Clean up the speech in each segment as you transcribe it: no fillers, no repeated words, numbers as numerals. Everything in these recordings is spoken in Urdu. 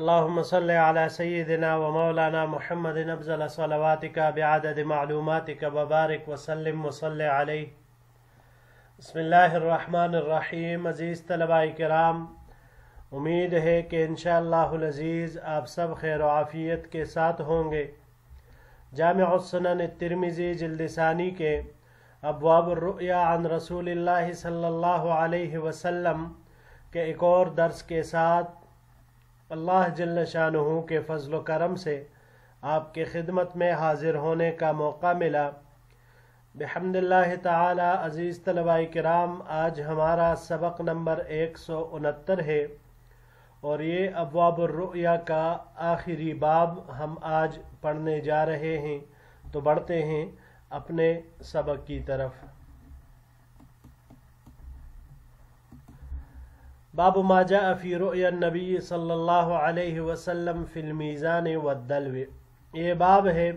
اللهم صل على سيدنا ومولانا محمد افضل صلواتك بعدد معلوماتك وبارك وسلم وصل علیہ۔ بسم اللہ الرحمن الرحیم۔ عزیز طلباء کرام، امید ہے کہ انشاءاللہ العزیز آپ سب خیر و عافیت کے ساتھ ہوں گے۔ جامع السنن الترمذی جلد ثانی کے ابواب الرؤیا عن رسول اللہ صلی اللہ علیہ وسلم کے ایک اور درس کے ساتھ اللہ جل شانہ کے فضل و کرم سے آپ کے خدمت میں حاضر ہونے کا موقع ملا۔ بحمد اللہ تعالی عزیز طلباء کرام، آج ہمارا سبق نمبر 169 ہے اور یہ ابواب الرؤیا کا آخری باب ہم آج پڑھنے جا رہے ہیں، تو بڑھتے ہیں اپنے سبق کی طرف۔ باب ما جاء فی رؤیا النبی صلی اللہ علیہ وسلم فی المیزان والدلو۔ یہ باب ہے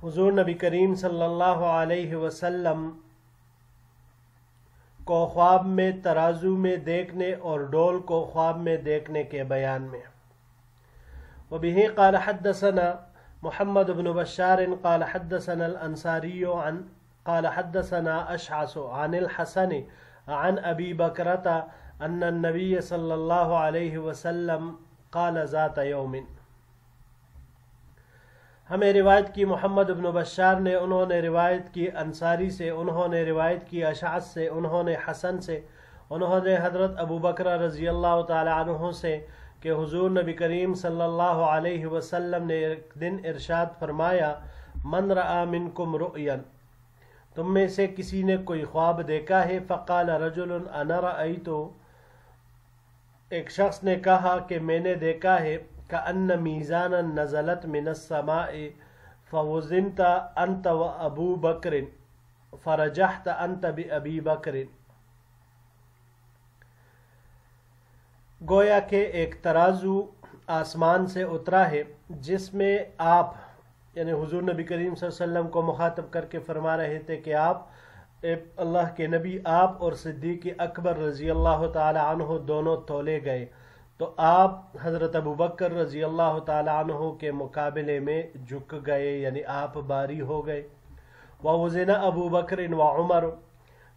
حضور نبی کریم صلی اللہ علیہ وسلم کو خواب میں ترازو میں دیکھنے اور ڈول کو خواب میں دیکھنے کے بیان میں۔ وبه قال حدثنا محمد بن بشار قال حدثنا الانصاری قال حدثنا اشعث عن الحسن عن ابی بکرۃ ان النبی صلی اللہ علیہ وسلم قال ذات یوم۔ ہمیں روایت کی محمد بن بشار نے، انہوں نے روایت کی انصاری سے، انہوں نے روایت کی اشعث سے، انہوں نے حسن سے، انہوں نے حضرت ابو بکر رضی اللہ تعالی عنہ سے کہ حضور نبی کریم صلی اللہ علیہ وسلم نے ایک دن ارشاد فرمایا، من رأى منکم رؤیا، تم میں سے کسی نے کوئی خواب دیکھا ہے؟ فقال رجل انا رأیت، ایک شخص نے کہا کہ میں نے دیکھا ہے، کأن میزانا نزلت من السماء فوزنت انت و ابو بکر فرجحت انت بابی بکر، گویا کہ ایک ترازو آسمان سے اترا ہے جس میں آپ، یعنی حضور نبی کریم صلی اللہ علیہ وسلم کو مخاطب کر کے فرما رہے تھے کہ آپ اللہ کے نبی، آپ اور صدیق اکبر رضی اللہ تعالی عنہ دونوں تولے گئے، تو آپ حضرت ابو بکر رضی اللہ تعالی عنہ کے مقابلے میں جھک گئے، یعنی آپ باری ہو گئے۔ وَوَزِنَ ابو بکر وعمر،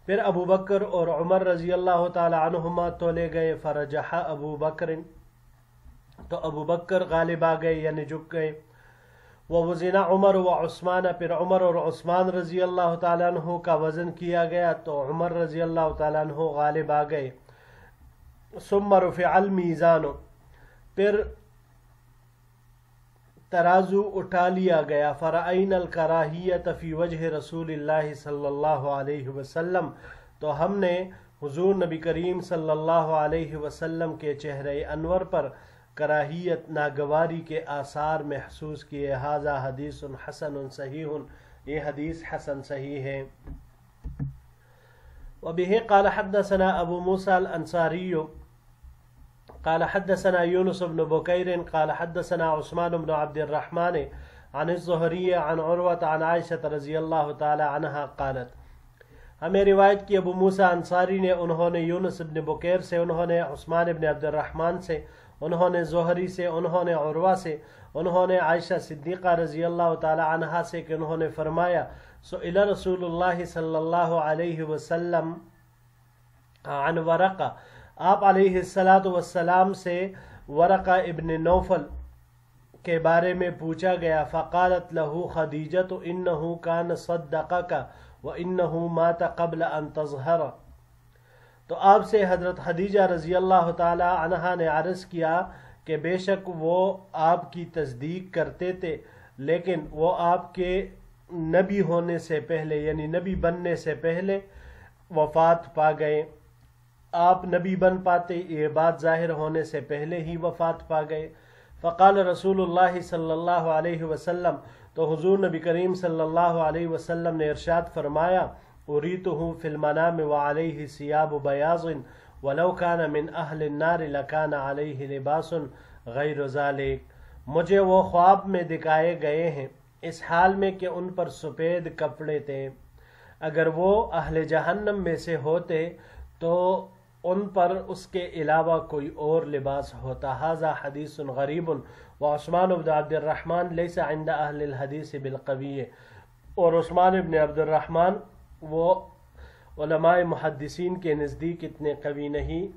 پھر ابو بکر اور عمر رضی اللہ تعالی عنہما تولے گئے، فرجح ابو بکر، تو ابو بکر غالب آ گئے یعنی جھک گئے۔ وَوَزِنَ عمر وعثمان، پھر عمر اور عثمان رضی اللہ تعالی عنہ کا وزن کیا گیا تو عمر رضی اللہ تعالی عنہ غالب آ گئے۔ ثم رفع المیزان، پھر ترازو اٹھا لیا گیا۔ فرأینا الکراہیۃ فی وجہ رسول اللہ صلی اللہ علیہ وسلم، تو ہم نے حضور نبی کریم صلی اللہ علیہ وسلم کے چہرے انور پر کراہیت، ناگواری کے آثار محسوس کیے۔ ھذا حدیث حسن صحیح، یہ حدیث حسن صحیح ہے۔ وبه قال حدثنا ابو موسى الانصاری قال حدثنا يونس بن بكير قال حدثنا عثمان بن عبد الرحمن عن الزهري عن عروة عن عائشة رضی اللہ تعالی عنہا قالت، ہمیں روایت کی ابو موسیٰ انصاری نے، انہوں نے یونس بن بکیر سے، انہوں نے عثمان بن عبد الرحمن سے، انہوں نے زہری سے، انہوں نے عروہ سے، انہوں نے عائشہ صدیقہ رضی اللہ تعالی عنہا سے کہ انہوں نے فرمایا، سئل رسول اللہ صلی اللہ علیہ وسلم عن ورقہ، آپ علیہ السلام سے ورقہ ابن نوفل کے بارے میں پوچھا گیا۔ فقالت له خدیجۃ انہ کان صدقک وانہ مات قبل ان تظہر، تو آپ سے حضرت خدیجہ رضی اللہ تعالی عنہا نے عرض کیا کہ بے شک وہ آپ کی تصدیق کرتے تھے، لیکن وہ آپ کے نبی ہونے سے پہلے، یعنی نبی بننے سے پہلے وفات پا گئے۔ آپ نبی بن پاتے، یہ بات ظاہر ہونے سے پہلے ہی وفات پا گئے۔ فقال رسول اللہ صلی اللہ علیہ وسلم، تو حضور نبی کریم صلی اللہ علیہ وسلم نے ارشاد فرمایا، اریتہ فی المنام وعلیہ ثیاب بیاض ولو کان من اہل النار لکان علیہ لباس غیر ذالک، مجھے وہ خواب میں دکھائے گئے ہیں اس حال میں کہ ان پر سفید کپڑے تھے، اگر وہ اہل جہنم میں سے ہوتے تو ان پر اس کے علاوہ کوئی اور لباس ہوتا. ھذا حدیث غریب وعثمان بن عبد الرحمن لیس عند اہل الحدیث بالقوی. اور عثمان ابن عبد الرحمن وہ علماء محدثین کے نزدیک اتنے قوی نہیں.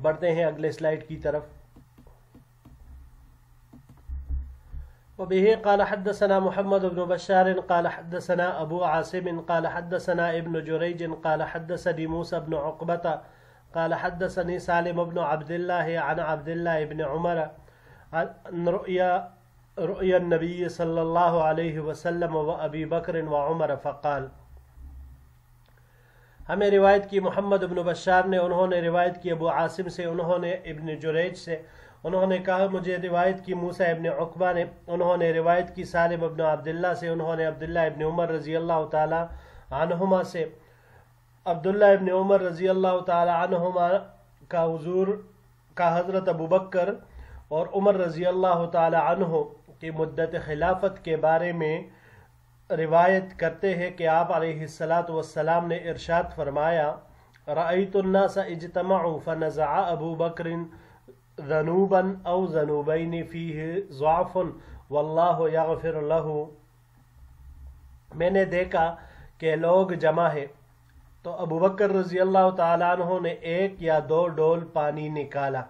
بڑھتے ہیں اگلے سلائیڈ کی طرف. وبه قال حدثنا محمد بن بشار قال حدثنا ابو عاصم قال حدثنا ابن جريج قال حدثني موسى بن عقبة قال حدثني سالم بن عبد الله عن عبد الله بن عمر عن رؤيا النبي صلى الله عليه وسلم وابي بكر وعمر فقال. ہمیں روایت کی محمد بن بشار نے، انہوں نے روایت کی ابو عاصم سے، انہوں نے ابن جریج سے، انہوں نے کہا مجھے روایت کی موسیٰ ابن عقبہ نے، انہوں نے روایت کی سالم ابن عبداللہ سے، انہوں نے عبداللہ ابن عمر رضی اللہ تعالی عنہما سے. عبداللہ ابن عمر رضی اللہ تعالی عنہما کا حضور کا حضرت ابو بکر اور عمر رضی اللہ تعالی عنہ کی مدت خلافت کے بارے میں روایت کرتے ہیں کہ آپ علیہ السلام نے ارشاد فرمایا رأیت الناس اجتمعوا فنزع ابو بکر ذنوبا او ذنوبین فیہ ضعف واللہ یغفر لہ. میں نے دیکھا کہ لوگ جمع ہے تو ابو بکر رضی اللہ تعالیٰ عنہ نے 1 یا 2 ڈول پانی نکالا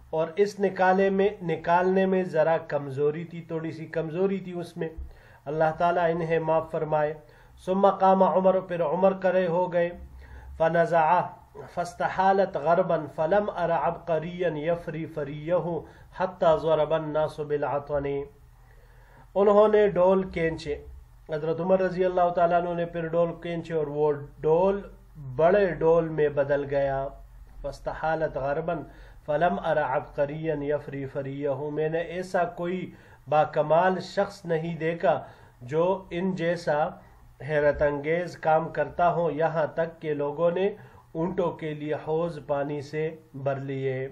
اور اس نکالنے میں ذرا کمزوری تھی، تھوڑی سی کمزوری تھی اس میں، اللہ تعالیٰ انہیں معاف فرمائے. ثم قام عمر، پھر عمر کھڑے ہو گئے، فنزعہ فاستحالت غربا فلم ار عبقریا یفری فریہ حتی ضرب الناس بالعطن. انہوں نے ڈول کھینچے، حضرت عمر رضی اللہ تعالیٰ عنہ نے پھر ڈول کھینچے اور وہ ڈول بڑے ڈول میں بدل گیا. فاستحالت غربا فلم ار عبقریا یفری فریہ. میں نے ایسا کوئی باکمال شخص نہیں دیکھا جو ان جیسا حیرت انگیز کام کرتا ہوں، یہاں تک کہ لوگوں نے اونٹوں کے لیے حوض پانی سے بھر لیے.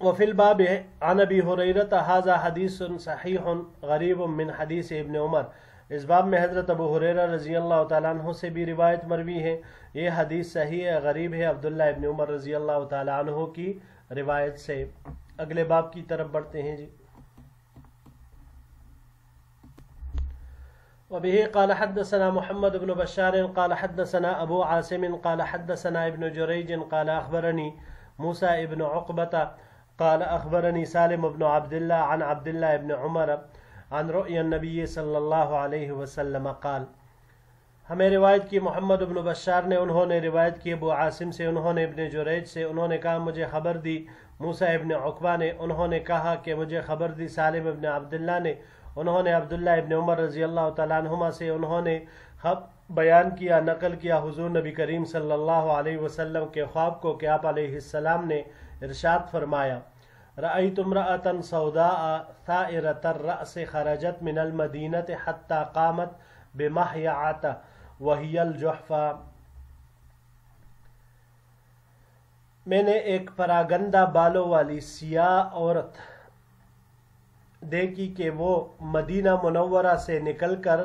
وفی الباب عن ابی ہریرہ ھذا حدیث صحیح غریب من حدیث ابن عمر. اس باب میں حضرت ابو ہریرہ رضی اللہ تعالیٰ عنہ سے بھی روایت مروی ہے، یہ حدیث صحیح ہے، غریب ہے عبداللہ ابن عمر رضی اللہ تعالیٰ عنہ کی روایت سے. اگلے باب کی طرف بڑھتے ہیں جی. وبه قال حدثنا محمد بن بشار قال حدثنا ابو عاصم قال حدثنا ابن جريج قال اخبرني موسى ابن عقبة قال اخبرني سالم بن عبد الله عن عبد الله بن عمر عن رؤيا النبي صلى الله عليه وسلم قال. ہمیں روایت کی محمد بن بشار نے، انہوں نے روایت کی ابو عاصم سے، انہوں نے ابن جریج سے، انہوں نے کہا مجھے خبر دی موسیٰ ابن عقبہ نے، انہوں نے کہا کہ مجھے خبر دی سالم ابن عبداللہ نے، انہوں نے عبداللہ ابن عمر رضی اللہ تعالیٰ عنہما سے، انہوں نے بیان کیا، نقل کیا حضور نبی کریم صلی اللہ علیہ وسلم کے خواب کو کہ آپ علیہ السلام نے ارشاد فرمایا رأیت امرأة سوداء ثائرة الرأس خرجت من المدینة حتى قامت بمحیعة وہی الجحفہ. میں نے ایک پراگندہ بالوں والی سیاہ عورت دیکھی کہ وہ مدینہ منورہ سے نکل کر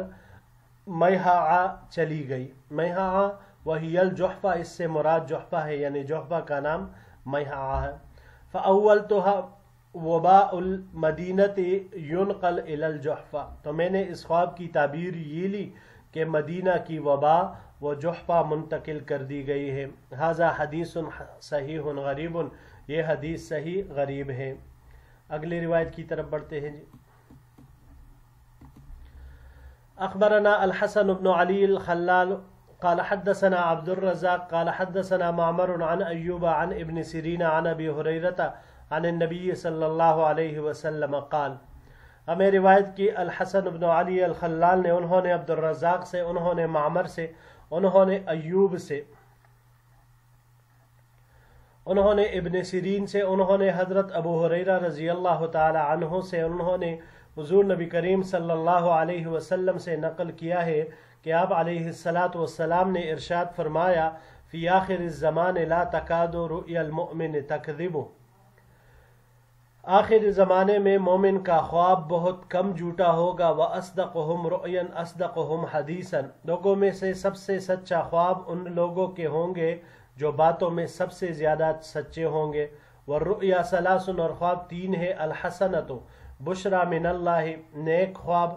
میحاء چلی گئی. میحاء وہی الجحفہ، اس سے مراد جحفہ ہے، یعنی جحفہ کا نام میحاء ہے. فاولتها وباء المدینۃ ينقل الى الجحفہ. تو میں نے اس خواب کی تعبیر یہ لی کہ مدینہ کی وبا وہ جحفہ منتقل کر دی گئی ہے. ھذا حدیث صحیح غریب، یہ حدیث صحیح غریب ہے. اگلی روایت کی طرف بڑھتے ہیں جی. اخبرنا الحسن بن علی الخلال قال حدثنا عبد الرزاق قال حدثنا معمر عن ایوب عن ابن سیرین عن ابی ہریرہ عن النبی صلی اللہ علیہ وسلم قال. ہمیں روایت کی الحسن بن علی الخلال نے، انہوں نے عبد الرزاق سے، انہوں نے معمر سے، انہوں نے ایوب سے، انہوں نے ابن سیرین سے، انہوں نے حضرت ابو ہریرہ رضی اللہ تعالی عنہ سے، انہوں نے حضور نبی کریم صلی اللہ علیہ وسلم سے نقل کیا ہے کہ آپ علیہ السلام نے ارشاد فرمایا فی آخر الزمان لا تکاد رؤیا المؤمن تکذب. آخر زمانے میں مومن کا خواب بہت کم جھوٹا ہوگا. وَأَصْدَقُهُمْ رُؤْيًا أَصْدَقُهُمْ حَدِيثًا. لوگوں میں سے سب سے سچا خواب ان لوگوں کے ہوں گے جو باتوں میں سب سے زیادہ سچے ہوں گے. وَالرُّؤْيَا ثَلَاثٌ. اور خواب 3 ہے. الحسنۃ بشرا من اللہ. نیک خواب،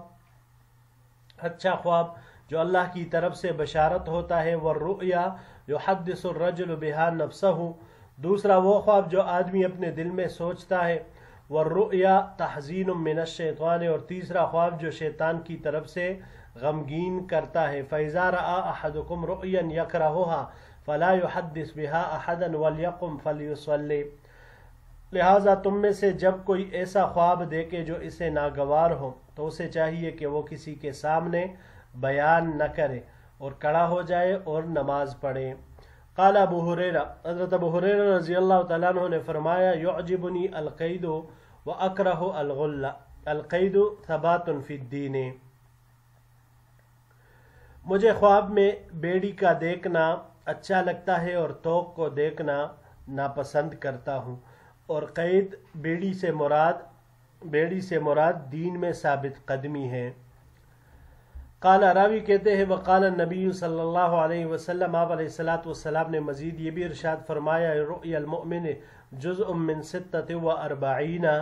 اچھا خواب جو اللہ کی طرف سے بشارت ہوتا ہے. وَالرُّؤْيَا يُحَدِّثُ الرَّجُلُ بِهَا نَفْسَهُ. دوسرا وہ خواب جو آدمی اپنے دل میں سوچتا ہے. وَالرُّؤْيَا تَحْزِينٌ مِّنَ الشَّيْطَانِ. اور تیسرا خواب جو شیطان کی طرف سے غمگین کرتا ہے. فَإِذَا رَأَىٰ أَحَدُكُمْ رُؤْيًا يَكْرَهُهَا فَلَا يُحَدِّثْ بِهَا أَحَدًا وَلْيَقُمْ فَلْيُصَلِّ. لہٰذا تم میں سے جب کوئی ایسا خواب دیکھے جو اسے ناگوار ہو تو اسے چاہیے کہ وہ کسی کے سامنے بیان نہ کرے اور کھڑا ہو جائے اور نماز پڑھے. قال ابو ہریرہ. حضرت ابو ہریرہ رضی اللہ تعالیٰ عنہ نے فرمایا یعجبنی القید واکرہ الغل. القید ثبات فی الدین. مجھے خواب میں بیڑی کا دیکھنا اچھا لگتا ہے اور توق کو دیکھنا ناپسند کرتا ہوں. اور قید بیڑی سے مراد دین میں ثابت قدمی ہے. قال راوی کہتے ہیں وقال النبی صلی اللہ علیہ وسلم. آپ علیہ الصلوۃ والسلام نے مزید یہ بھی ارشاد فرمایا رؤیا المؤمن جزء من 46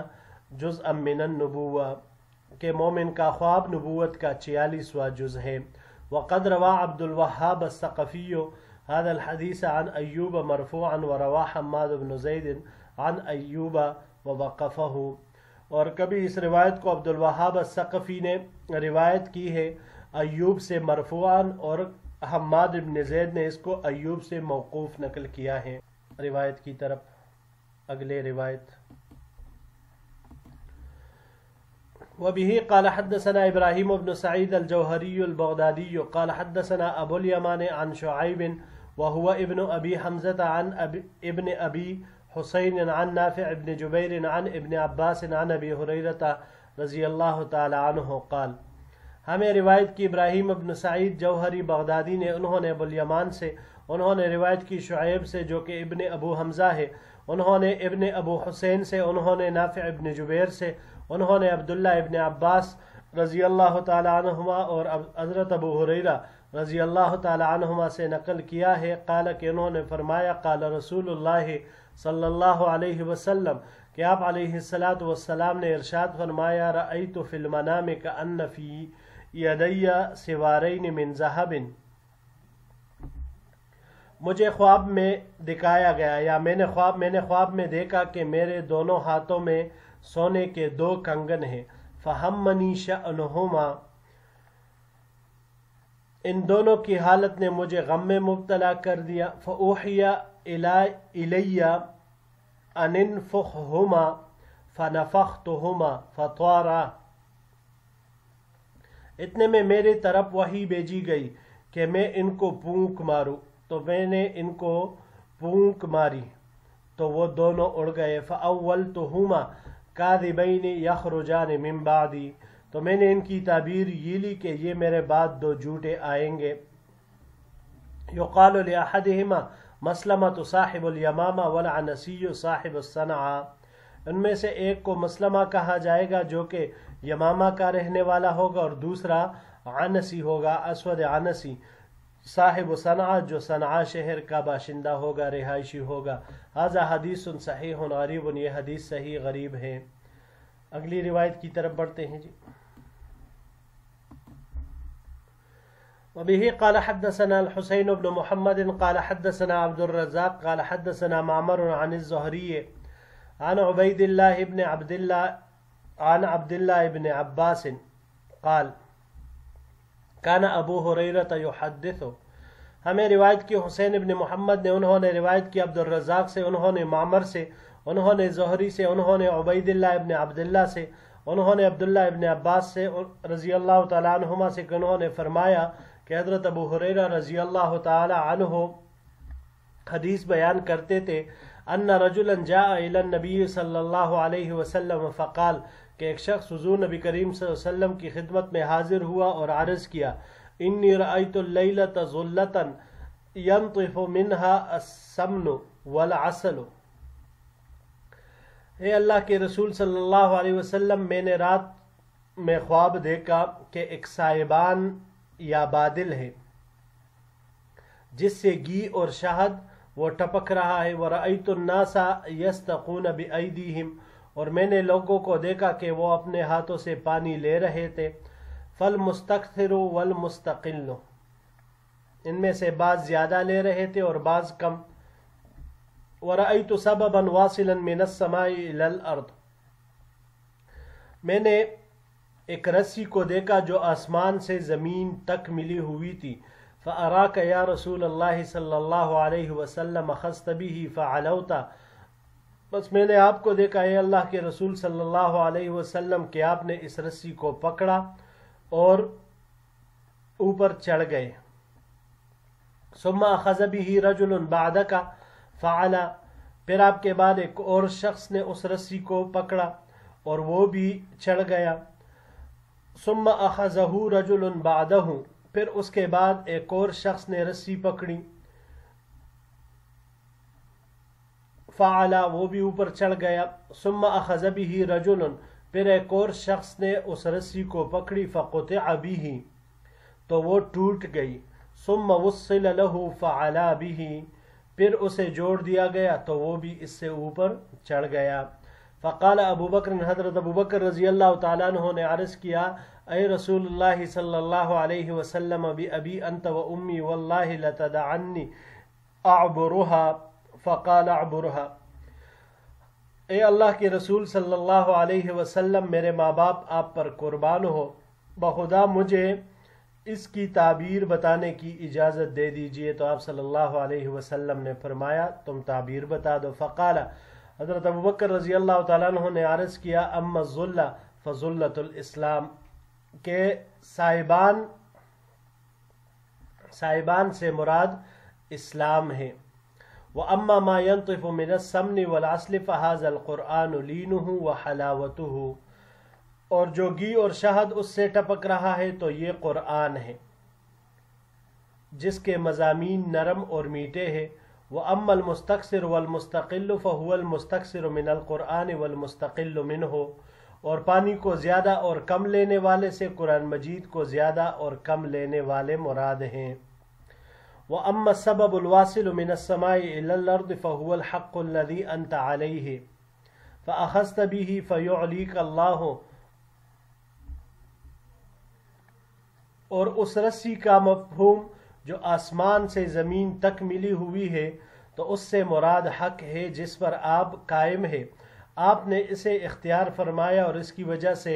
جزءا من النبوہ، کہ مومن کا خواب نبوت کا 46واں جز ہے. وقد روا عبد الوهاب الثقفی هذا الحديث عن ایوب مرفوعا وروا حماد بن زید عن ایوب ووقفه. اور کبھی اس روایت کو عبد الوهاب الثقفی نے روایت کی ہے ایوب سے مرفوعاً، اور حماد بن زید نے اس کو ایوب سے موقوف نقل کیا ہے. روایت کی طرف اگلے روایت. وبه قال حدثنا ابراہیم بن سعید الجوہری البغدادی قال حدثنا ابو الیمان عن شعیب وهو ابن ابی حمزة عن ابن ابی حسین عن نافع ابن جبیر عن ابن عباس عن ابی ہریرہ رضی اللہ تعالی عنہ قال. ہمیں روایت کی ابراہیم ابن سعید جوہری بغدادی نے، انہوں نے ابو الیمان سے، انہوں نے روایت کی شعیب سے جو کہ ابن ابو حمزہ ہے، انہوں نے ابن ابو حسین سے، انہوں نے نافع ابن جبیر سے، انہوں نے عبداللہ ابن عباس رضی اللہ تعالی عنہما اور حضرت ابو ہریرہ رضی اللہ تعالی عنہما سے نقل کیا ہے. قال کہ انہوں نے فرمایا قال رسول اللہ صلی اللہ علیہ وسلم کہ آپ علیہ الصلوۃ والسلام نے ارشاد فرمایا رأیت فی المنام کأن فی یدی سوارین من ذہب. مجھے خواب میں دکھایا گیا یا میں نے خواب میں دیکھا کہ میرے دونوں ہاتھوں میں سونے کے 2 کنگن ہیں. فہمنی شأنہما. ان دونوں کی حالت نے مجھے غم میں مبتلا کر دیا. فأوحی الی ان انفخہما فنفختہما فطارا. اتنے میں میری طرف وحی بھیجی گئی کہ میں ان کو پھونک ماروں، تو میں نے ان کو پھونک ماری تو وہ دونوں اڑ گئے. فاولتہما کاذبین یخرجان من بعدی. تو میں نے ان کی تعبیر یہ لی کہ یہ میرے بعد 2 جھوٹے آئیں گے. یقال لأحدہما مسلمۃ صاحب الیمامہ والعنسی صاحب الصنعاء. ان میں سے ایک کو مسلمہ کہا جائے گا جو کہ یمامہ کا رہنے والا ہوگا، اور دوسرا عنسی ہوگا، اسود عنسی. صاحب صنعاء جو صنعاء شہر کا باشندہ ہوگا، رہائشی ہوگا. ھذا حدیث صحیح غریب. یہ حدیث صحیح غریب ہے. اگلی روایت کی طرف بڑھتے ہیں جی. وبه قال حدثنا الحسين بن محمد قال حدثنا عبد الرزاق قال حدثنا معمر عن الزهري عن عبيد الله بن عبد الله بن عباس قال كان ابو هريرة يحدث. ہمیں روایت کی حسین ابن محمد نے، انہوں نے روایت کی عبد الرزاق سے، انہوں نے معمر سے، انہوں نے زہری سے، انہوں نے عبید اللہ ابن عبداللہ سے، انہوں نے عبداللہ ابن عباس سے رضی اللہ تعالیٰ عنہما سے کہ انہوں نے فرمایا کہ حضرت ابو ہریرہ رضی اللہ تعالی عنہ حدیث بیان کرتے تھے ان رجلا جاء الى النبی صلی اللہ علیہ وسلم فقال کہ ایک شخص حضور نبی کریم صلی اللہ علیہ وسلم کی خدمت میں حاضر ہوا اور عرض کیا انی رأیت اللیلۃ ظلۃ ینطف منها السمن والعسل. اے اللہ کے رسول صلی اللہ علیہ وسلم، میں نے رات میں خواب دیکھا کہ ایک سائبان یا بادل ہے جس سے گھی اور شہد وہ ٹپک رہا ہے۔ وَرَأَيْتُ النَّاسَ يَسْتَقُونَ بِأَيْدِيهِمْ، اور میں نے لوگوں کو دیکھا کہ وہ اپنے ہاتھوں سے پانی لے رہے تھے۔ فَالْمُسْتَكْثِرُ وَالْمُسْتَقِلُّ، ان میں سے بعض زیادہ لے رہے تھے اور بعض کم۔ وَرَأَيْتُ سَبَبًا وَاصِلًا مِنَ السَّمَاءِ إِلَى الْأَرْضِ، میں نے ایک رسی کو دیکھا جو آسمان سے زمین تک ملی ہوئی تھی۔ فَأَرَاكَ يَا رسول اللہ صلی اللہ علیہ وسلم أَخَذْتَ بِهِ فَعَلَوْتَ، بس میں نے آپ کو دیکھا اے اللہ کے رسول صلی اللہ علیہ وسلم کہ آپ نے اس رسی کو پکڑا اور اوپر چڑھ گئے۔ ثم أخذ به رجل بعدك فعل، پھر آپ کے بعد ایک اور شخص نے اس رسی کو پکڑا اور وہ بھی چڑھ گیا۔ ثم أخذه رجل بعده، پھر اس کے بعد ایک اور شخص نے رسی پکڑی، فعل، وہ بھی اوپر چڑھ گیا۔ ثم أخذ به رجل، پھر ایک اور شخص نے اس رسی کو پکڑی، فقطع به، تو وہ ٹوٹ گئی۔ ثم وصل له فعلا به، پھر اسے جوڑ دیا گیا تو وہ بھی اس سے اوپر چڑھ گیا۔ فقال ابو بکر، حضرت ابو بکر رضی اللہ تعالیٰ عنہ نے عرض کیا، اے رسول اللہ صلی اللہ علیہ وسلم، بأبی انت و امی واللہ لتدعنی اعبرها، فقال اعبرها، اے اللہ کے رسول صلی اللہ علیہ وسلم، میرے ماں باپ آپ پر قربان ہو، بخدا مجھے اس کی تعبیر بتانے کی اجازت دے دیجئے۔ تو آپ صلی اللہ علیہ وسلم نے فرمایا تم تعبیر بتا دو۔ فقال، حضرت ابو بکر رضی اللہ تعالیٰ عنہ نے عرض کیا، اما الظلہ فظلۃ الاسلام، کہ صاحبان سے مراد اسلام ہے۔ وَأَمَّا مَا يَنْطِفُ مِنَ السَّمْنِ وَالْعَسْلِ فَهَذَا الْقُرْآنُ لِينُهُ وَحَلَاوَتُهُ، اور جو گھی اور شہد اس سے ٹپک رہا ہے تو یہ قرآن ہے جس کے مضامین نرم اور میٹھے ہیں۔ وَأَمَّا الْمُسْتَكْثِرُ وَالْمُسْتَقِلُّ فَهُوَ الْمُسْتَكْثِرُ مِنَ الْقُرْآنِ وَالْمُسْتَقِلُّ مِنْهُ، اور پانی کو زیادہ اور کم لینے والے سے قرآن مجید کو زیادہ اور کم لینے والے مراد ہیں۔ وَأَمَّا السَّبَبُ الْوَاصِلُ مِنَ السَّمَاءِ إِلَى الْأَرْضِ فَهُوَ الْحَقُّ الَّذِي أَنْتَ عَلَيْهِ فَأَخَذْتَ بِهِ فَيُعْلِيكَ اللَّهُ، اور اس رسی کا مفہوم جو آسمان سے زمین تک ملی ہوئی ہے تو اس سے مراد حق ہے جس پر آپ قائم ہے، آپ نے اسے اختیار فرمایا اور اس کی وجہ سے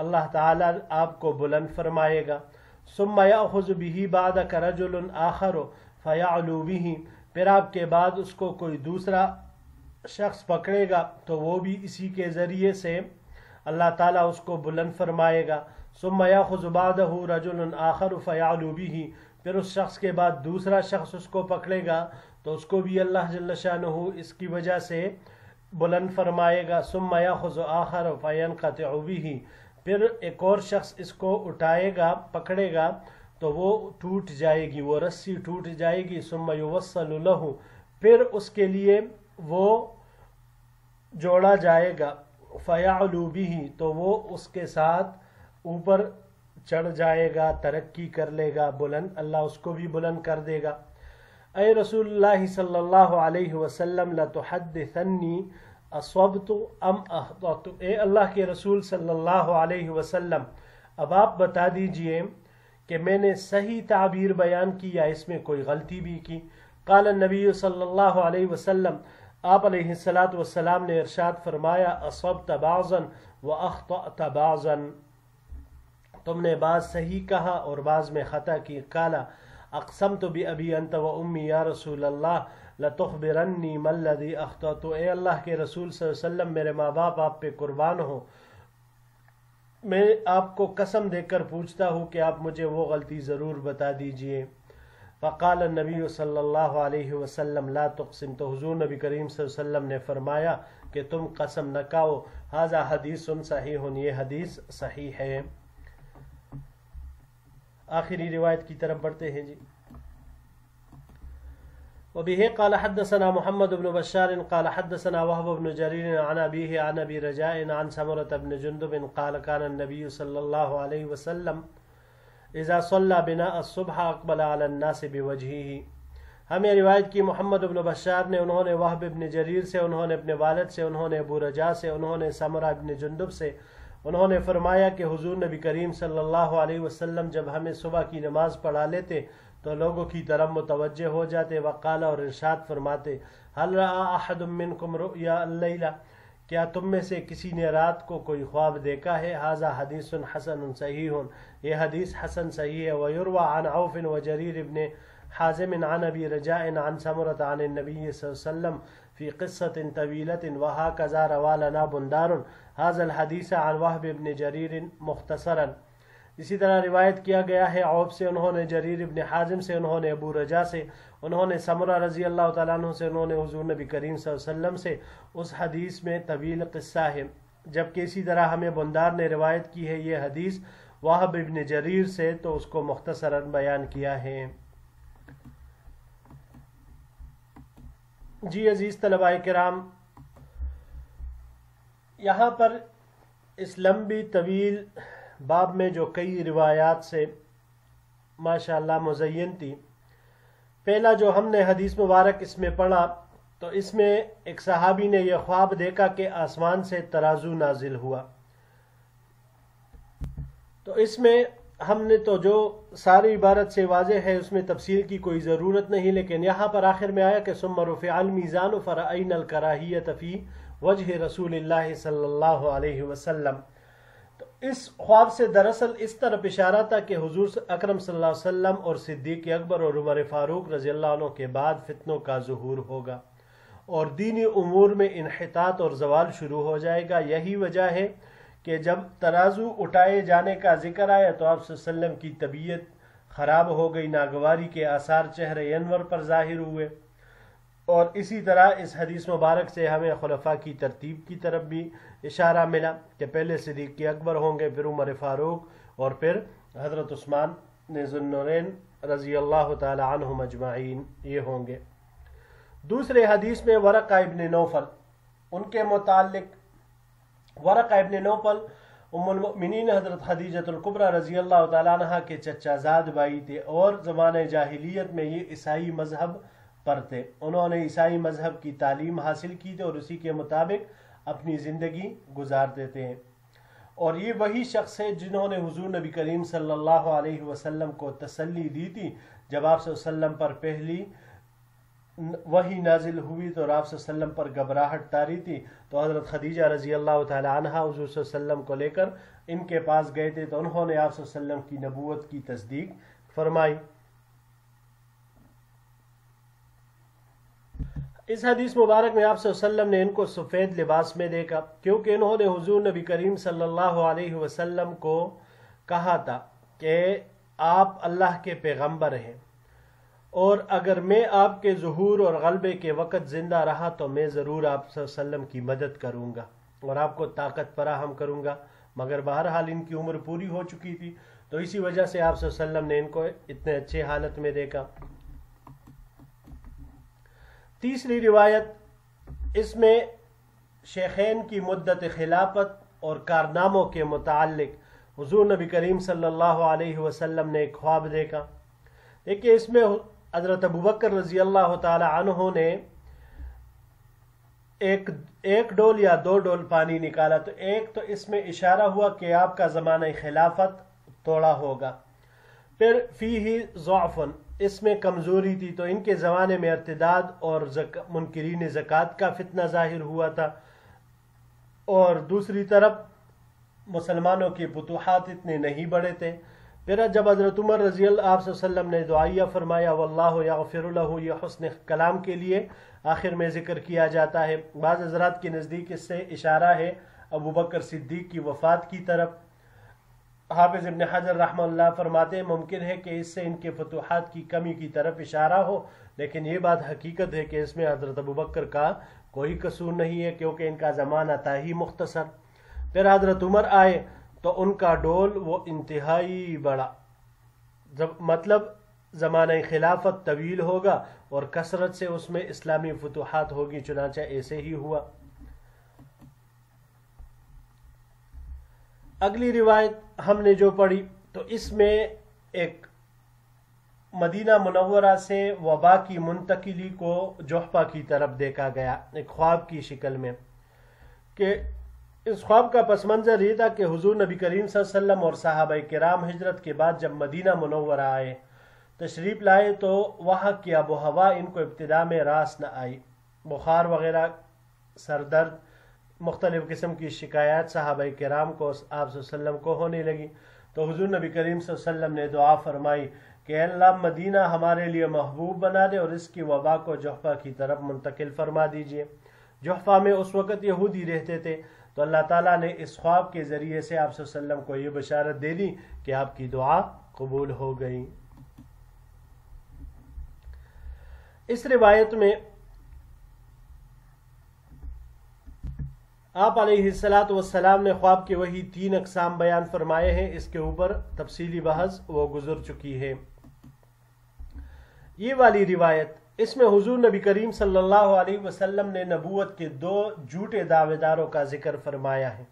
اللہ تعالیٰ آپ کو بلند فرمائے گا۔ ثم يأخذ به بعدك رجل آخر فيعلو به، پھر آپ کے بعد اس کو کوئی دوسرا شخص پکڑے گا تو وہ بھی اسی کے ذریعے سے اللہ تعالیٰ اس کو بلند فرمائے گا۔ ثم يأخذ بعده رجل آخر فيعلو به، پھر اس شخص کے بعد دوسرا شخص اس کو پکڑے گا تو اس کو بھی اللہ جل شانہ اس کی وجہ سے بلند فرمائے گا۔ ثم يأخذ آخر فينقطع به، پھر ایک اور شخص اس کو اٹھائے گا، پکڑے گا تو وہ ٹوٹ جائے گی، وہ رسی ٹوٹ جائے گی۔ ثم يوصل له، پھر اس کے لیے وہ جوڑا جائے گا۔ فيعلو به، تو وہ اس کے ساتھ اوپر چڑھ جائے گا، ترقی کر لے گا، بلند، اللہ اس کو بھی بلند کر دے گا۔ اے رسول اللہ صلی اللہ علیہ وسلم، لتحدثنی اصبت ام اخطأت، اے اللہ کے رسول صلی اللہ علیہ وسلم، اب آپ بتا دیجئے کہ میں نے صحیح تعبیر بیان کی یا اس میں کوئی غلطی بھی کی۔ قال النبی صلی اللہ علیہ وسلم، آپ علیہ الصلاۃ والسلام نے ارشاد فرمایا، اصبت بعضا واخطأت بعضا، تم نے بعض صحیح کہا اور بعض میں خطا کی۔ قال اقسمت بأبی انت و امی یا رسول اللہ لتخبرنی ما الذی اخطأت، اے اللہ کے رسول صلی اللہ علیہ وسلم، میرے ماں باپ آپ پہ قربان ہوں، میں آپ کو قسم دے کر پوچھتا ہوں کہ آپ مجھے وہ غلطی ضرور بتا دیجئے۔ فقال النبی صلی اللہ علیہ وسلم لا تقسم، تو حضور نبی کریم صلی اللہ علیہ وسلم نے فرمایا کہ تم قسم نہ کھاؤ۔ ھذا حدیث صحیح، یہ حدیث صحیح ہے۔ آخری روایت کی طرف بڑھتے ہیں جی۔ وبه قال حدثنا محمد بن بشار قال حدثنا وهب بن جرير عن أبيه عن أبي رجاء عن سمرة بن جندب قال كان النبي صلى الله عليه وسلم إذا صلى بنا الصبح أقبل على الناس بوجهه. ہمیں روایت کی محمد بن بشار نے، انہوں نے وہب بن جریر سے، انہوں نے اپنے والد سے، انہوں نے ابو رجاء سے، انہوں نے سمرہ بن جندب سے، انہوں نے فرمایا کہ حضور نبی کریم صلی اللہ علیہ وسلم جب ہمیں صبح کی نماز پڑھا لیتے تو لوگوں کی طرف متوجہ ہو جاتے، وقال اور ارشاد فرماتے هل رأى احد منکم رؤیا اللیلہ، کیا تم میں سے کسی نے رات کو کوئی خواب دیکھا ہے؟ ھذا حدیث حسن صحیح، یہ حدیث حسن صحیح ہے۔ ویروى عن عوف وجریر ابن حازم عن ابی رجاء عن سمرة عن النبی صلی اللہ علیہ وسلم فی قصة طویلة وهكذا روى لنا بندار هذا الحدیث عن وہب ابن جریر مختصرا۔ اسی طرح روایت کیا گیا ہے عوف سے، انہوں نے جریر ابن حازم سے، انہوں نے ابو رجاء سے، انہوں نے سمرہ رضی اللہ تعالیٰ عنہ سے، انہوں نے حضور نبی کریم صلی اللہ علیہ وسلم سے۔ اس حدیث میں طویل قصہ ہے، جبکہ اسی طرح ہمیں بندار نے روایت کی ہے یہ حدیث وہب ابن جریر سے، تو اس کو مختصراً بیان کیا ہے۔ جی عزیز طلباء کرام، یہاں پر اس لمبی طویل باب میں جو کئی روایات سے ماشاءاللہ مزین تھی، پہلا جو ہم نے حدیث مبارک اس میں پڑھا تو اس میں ایک صحابی نے یہ خواب دیکھا کہ آسمان سے ترازو نازل ہوا۔ تو اس میں ہم نے تو جو ساری عبارت سے واضح ہے اس میں تفصیل کی کوئی ضرورت نہیں، لیکن یہاں پر آخر میں آیا کہ ثم رفع المیزان فرأینا الکراہیۃ فی وجہ رسول اللہ صلی اللہ علیہ وسلم۔ تو اس خواب سے دراصل اس طرف اشارہ تھا کہ حضور اکرم صلی اللہ علیہ وسلم اور صدیق اکبر اور عمر فاروق رضی اللہ عنہ کے بعد فتنوں کا ظہور ہوگا اور دینی امور میں انحطاط اور زوال شروع ہو جائے گا۔ یہی وجہ ہے کہ جب ترازو اٹھائے جانے کا ذکر آیا تو آپ صلی اللہ علیہ وسلم کی طبیعت خراب ہو گئی، ناگواری کے آثار چہرے انور پر ظاہر ہوئے، اور اسی طرح اس حدیث مبارک سے ہمیں خلفاء کی ترتیب کی طرف بھی اشارہ ملا کہ پہلے صدیق اکبر ہوں گے، پھر عمر فاروق، اور پھر حضرت عثمان ذو النورین رضی اللہ تعالی عنہم اجمعین یہ ہوں گے۔ دوسرے حدیث میں ورقہ ابن نوفل، ان کے متعلق ورقہ ابن نوفل ام المؤمنین حضرت خدیجۃ الکبریٰ رضی اللہ تعالیٰ عنہ کے چچا زاد بھائی تھے، اور زمانہ جاہلیت میں یہ عیسائی مذہب پر تھے۔ انہوں نے عیسائی مذہب کی تعلیم حاصل کی تھی اور اسی کے مطابق اپنی زندگی گزارتے تھے، اور یہ وہی شخص ہے جنہوں نے حضور نبی کریم صلی اللہ علیہ وسلم کو تسلی دی تھی جب آپ صلی اللہ علیہ وسلم پر پہلی وحی نازل ہوئی تو آپ صلی اللہ علیہ وسلم پر گھبراہٹ طاری تھی، تو حضرت خدیجہ رضی اللہ تعالی عنہ حضور صلی اللہ علیہ وسلم کو لے کر ان کے پاس گئے تھے، تو انہوں نے آپ صلی اللہ علیہ وسلم کی نبوت کی تصدیق فرمائی۔ اس حدیث مبارک میں آپ صلی اللہ علیہ وسلم نے ان کو سفید لباس میں دیکھا، کیونکہ انہوں نے حضور نبی کریم صلی اللہ علیہ وسلم کو کہا تھا کہ آپ اللہ کے پیغمبر ہیں، اور اگر میں آپ کے ظہور اور غلبے کے وقت زندہ رہا تو میں ضرور آپ صلی اللہ علیہ وسلم کی مدد کروں گا اور آپ کو طاقت فراہم کروں گا، مگر بہرحال ان کی عمر پوری ہو چکی تھی، تو اسی وجہ سے آپ صلی اللہ علیہ وسلم نے ان کو اتنے اچھے حالت میں دیکھا۔ تیسری روایت، اس میں شیخین کی مدت خلافت اور کارناموں کے متعلق حضور نبی کریم صلی اللہ علیہ وسلم نے ایک خواب دیکھا۔ دیکھیے اس میں حضرت ابوبکر رضی اللہ تعالی عنہ نے ایک ڈول یا دو ڈول پانی نکالا، تو ایک تو اس میں اشارہ ہوا کہ آپ کا زمانہ خلافت توڑا ہوگا، پھر فیہ ضعف، اس میں کمزوری تھی، تو ان کے زمانے میں ارتداد اور منکرین زکوٰۃ کا فتنہ ظاہر ہوا تھا، اور دوسری طرف مسلمانوں کے فتوحات اتنے نہیں بڑے تھے۔ پھر جب حضرت عمر رضی اللہ عنہ وسلم نے دعائیہ فرمایا واللہ یغفر لہ، یہ حسن کلام کے لیے آخر میں ذکر کیا جاتا ہے۔ بعض حضرات کے نزدیک اس سے اشارہ ہے ابو بکر صدیق کی وفات کی طرف۔ حافظ ابن حجر رحمہ اللہ فرماتے ہیں ممکن ہے کہ اس سے ان کے فتوحات کی کمی کی طرف اشارہ ہو، لیکن یہ بات حقیقت ہے کہ اس میں حضرت ابوبکر کا کوئی قصور نہیں ہے، کیونکہ ان کا زمانہ تھا ہی مختصر۔ پھر حضرت عمر آئے تو ان کا ڈول وہ انتہائی بڑا، مطلب زمانہ خلافت طویل ہوگا اور کثرت سے اس میں اسلامی فتوحات ہوگی، چنانچہ ایسے ہی ہوا۔ اگلی روایت ہم نے جو پڑھی تو اس میں ایک مدینہ منورہ سے وبا کی منتقلی کو جحفہ کی طرف دیکھا گیا ایک خواب کی شکل میں، کہ اس خواب کا پس منظر یہ تھا کہ حضور نبی کریم صلی اللہ علیہ وسلم اور صحابہ کرام ہجرت کے بعد جب مدینہ منورہ آئے، تشریف لائے، تو وہاں کی آب و ہوا ان کو ابتدا میں راس نہ آئی، بخار وغیرہ، سر درد، مختلف قسم کی شکایات صحابہ کرام کو، آپ صلی اللہ علیہ وسلم کو ہونے لگی۔ تو حضور نبی کریم صلی اللہ علیہ وسلم نے دعا فرمائی کہ اللہ مدینہ ہمارے لیے محبوب بنا دے اور اس کی وبا کو جحفہ کی طرف منتقل فرما دیجئے۔ جحفہ میں اس وقت یہودی رہتے تھے، تو اللہ تعالیٰ نے اس خواب کے ذریعے سے آپ صلی اللہ علیہ وسلم کو یہ بشارت دے دی کہ آپ کی دعا قبول ہو گئی۔ اس روایت میں آپ علیہ السلام نے خواب کے وہی 3 اقسام بیان فرمائے ہیں، اس کے اوپر تفصیلی بحث وہ گزر چکی ہے۔ یہ والی روایت، اس میں حضور نبی کریم صلی اللہ علیہ وسلم نے نبوت کے 2 جھوٹے دعوے داروں کا ذکر فرمایا ہے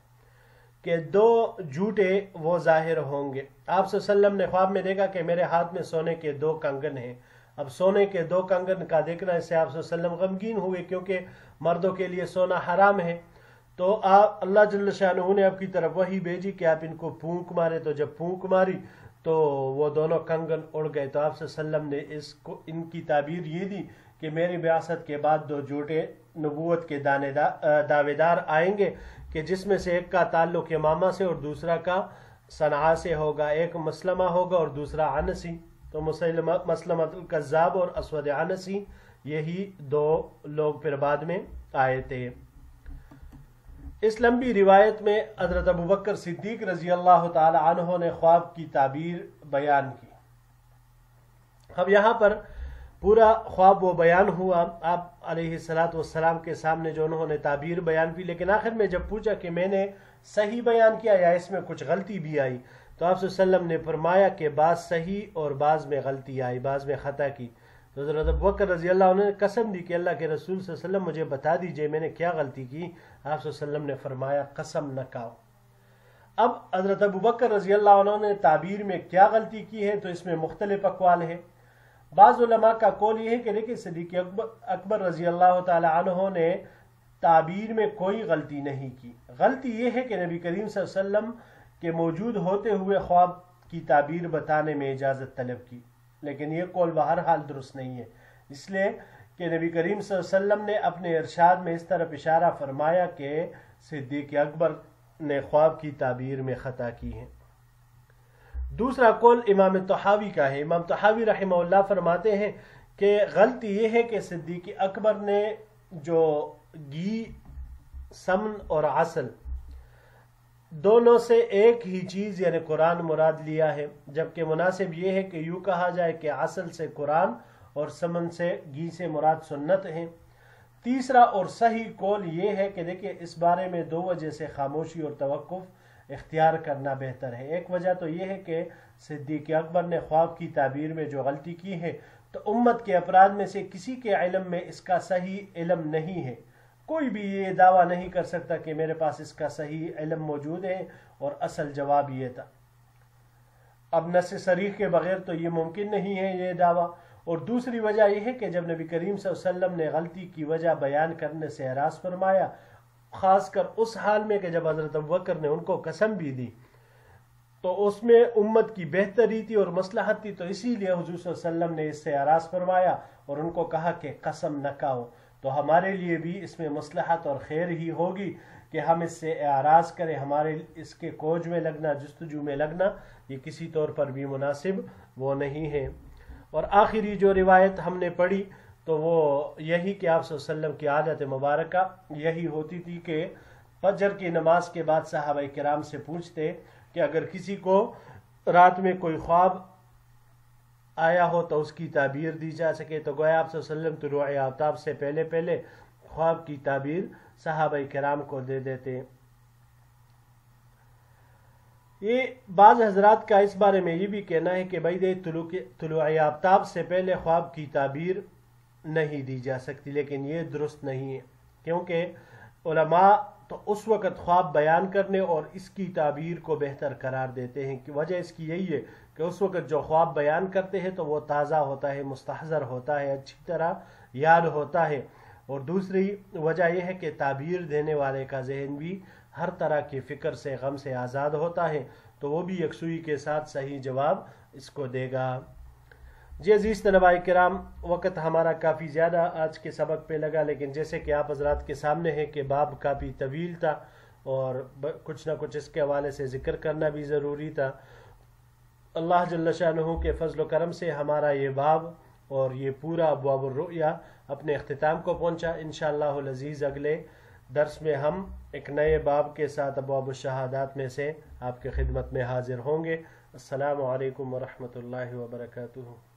کہ 2 جھوٹے وہ ظاہر ہوں گے۔ آپ صلی اللہ علیہ وسلم نے خواب میں دیکھا کہ میرے ہاتھ میں سونے کے 2 کنگن ہیں۔ اب سونے کے 2 کنگن کا دیکھنا، اس سے آپ صلی اللہ علیہ وسلم غمگین ہوئے، کیونکہ مردوں کے لیے سونا حرام ہے۔ تو آپ اللہ جل شانہ نے آپ کی طرف وحی بھیجی کہ آپ ان کو پھونک مارے، تو جب پھونک ماری تو وہ دونوں کنگن اڑ گئے۔ تو آپ صلی اللہ علیہ وسلم نے ان کی تعبیر یہ دی کہ میری بعثت کے بعد 2 جھوٹے نبوت کے دعوے دار آئیں گے، کہ جس میں سے ایک کا تعلق امامہ سے اور دوسرا کا صنعاء سے ہوگا، ایک مسلمہ ہوگا اور دوسرا عنسی۔ تو مسلمہ الکذاب اور اسود عنسی، یہی 2 لوگ پھر بعد میں آئے تھے۔ اس لمبی روایت میں حضرت ابوبکر صدیق رضی اللہ تعالی عنہ نے خواب کی تعبیر بیان کی۔ اب یہاں پر پورا خواب وہ بیان ہوا آپ علیہ السلام کے سامنے جو انہوں نے تعبیر بیان کی، لیکن آخر میں جب پوچھا کہ میں نے صحیح بیان کیا یا اس میں کچھ غلطی بھی آئی، تو آپ صلی اللہ علیہ وسلم نے فرمایا کہ بعض صحیح اور بعض میں غلطی آئی، بعض میں خطا کی۔ تو حضرت ابوبکر رضی اللہ عنہ نے قسم دی کہ اللہ کے رسول صلی اللہ علیہ وسلم مجھے بتا دیجئے میں نے کیا غلطی کی۔ آپ صلی اللہ علیہ وسلم نے فرمایا قسم نہ کھاؤ۔ اب حضرت ابوبکر رضی اللہ عنہ نے تعبیر میں کیا غلطی کی ہے، تو اس میں مختلف اقوال ہیں۔ بعض علماء کا قول یہ ہے کہ دیکھیں صدیق اکبر رضی اللہ تعالی عنہ نے تعبیر میں کوئی غلطی نہیں کی۔ غلطی یہ ہے کہ نبی کریم صلی اللہ علیہ وسلم کے موجود ہوتے ہوئے خواب کی تعبیر بتانے میں اجازت طلب کی، لیکن یہ قول بہرحال درست نہیں ہے، اس لیے کہ نبی کریم صلی اللہ علیہ وسلم نے اپنے ارشاد میں اس طرف اشارہ فرمایا کہ صدیق اکبر نے خواب کی تعبیر میں خطا کی ہے۔ دوسرا قول امام طحاوی کا ہے۔ امام طحاوی رحمہ اللہ فرماتے ہیں کہ غلطی یہ ہے کہ صدیق اکبر نے جو گھی، سمن اور عسل دونوں سے ایک ہی چیز یعنی قرآن مراد لیا ہے، جبکہ مناسب یہ ہے کہ یوں کہا جائے کہ عسل سے قرآن اور سمن سے گھی سے مراد سنت ہیں۔ تیسرا اور صحیح قول یہ ہے کہ دیکھیں اس بارے میں 2 وجہ سے خاموشی اور توقف اختیار کرنا بہتر ہے۔ ایک وجہ تو یہ ہے کہ صدیق اکبر نے خواب کی تعبیر میں جو غلطی کی ہے تو امت کے افراد میں سے کسی کے علم میں اس کا صحیح علم نہیں ہے، کوئی بھی یہ دعویٰ نہیں کر سکتا کہ میرے پاس اس کا صحیح علم موجود ہے، اور اصل جواب یہ تھا۔ اب نص صریح کے بغیر تو یہ ممکن نہیں ہے یہ دعویٰ۔ اور دوسری وجہ یہ ہے کہ جب نبی کریم صلی اللہ علیہ وسلم نے غلطی کی وجہ بیان کرنے سے اعراض فرمایا، خاص کر اس حال میں کہ جب حضرت ابوبکر نے ان کو قسم بھی دی، تو اس میں امت کی بہتری تھی اور مصلحت تھی، تو اسی لیے حضور صلی اللہ علیہ وسلم نے اس سے اعراض فرمایا اور ان کو کہا کہ قسم نہ کھاؤ۔ تو ہمارے لیے بھی اس میں مصلحت اور خیر ہی ہوگی کہ ہم اس سے اعراض کریں، ہمارے اس کے کوج میں لگنا، جستجو میں لگنا یہ کسی طور پر بھی مناسب وہ نہیں ہے۔ اور آخری جو روایت ہم نے پڑھی تو وہ یہی کہ آپ صلی اللہ علیہ وسلم کی عادت مبارکہ یہی ہوتی تھی کہ فجر کی نماز کے بعد صحابہ کرام سے پوچھتے کہ اگر کسی کو رات میں کوئی خواب آیا ہو تو اس کی تعبیر دی جا سکے، تو گویا آپ صلی اللہ علیہ وسلم طلوع آفتاب سے پہلے خواب کی تعبیر صحابہ کرام کو دے دیتے۔ یہ بعض حضرات کا اس بارے میں یہ بھی کہنا ہے کہ بھائی طلوع آفتاب سے پہلے خواب کی تعبیر نہیں دی جا سکتی، لیکن یہ درست نہیں ہے، کیونکہ علماء تو اس وقت خواب بیان کرنے اور اس کی تعبیر کو بہتر قرار دیتے ہیں، کہ وجہ اس کی یہی ہے کہ اس وقت جو خواب بیان کرتے ہیں تو وہ تازہ ہوتا ہے، مستحضر ہوتا ہے، اچھی طرح یاد ہوتا ہے، اور دوسری وجہ یہ ہے کہ تعبیر دینے والے کا ذہن بھی ہر طرح کی فکر سے، غم سے آزاد ہوتا ہے، تو وہ بھی یکسوئی کے ساتھ صحیح جواب اس کو دے گا۔ جی عزیز طلباء کرام، وقت ہمارا کافی زیادہ آج کے سبق پہ لگا، لیکن جیسے کہ آپ حضرات کے سامنے ہے کہ باب کافی طویل تھا اور کچھ نہ کچھ اس کے حوالے سے ذکر کرنا بھی ضروری تھا۔ اللہ جل شانہ کے فضل و کرم سے ہمارا یہ باب اور یہ پورا ابواب الرؤیا اپنے اختتام کو پہنچا۔ انشاءاللہ العزیز اگلے درس میں ہم ایک نئے باب کے ساتھ ابواب الشہادات میں سے آپ کے خدمت میں حاضر ہوں گے۔ السلام علیکم ورحمۃ اللہ وبرکاتہ۔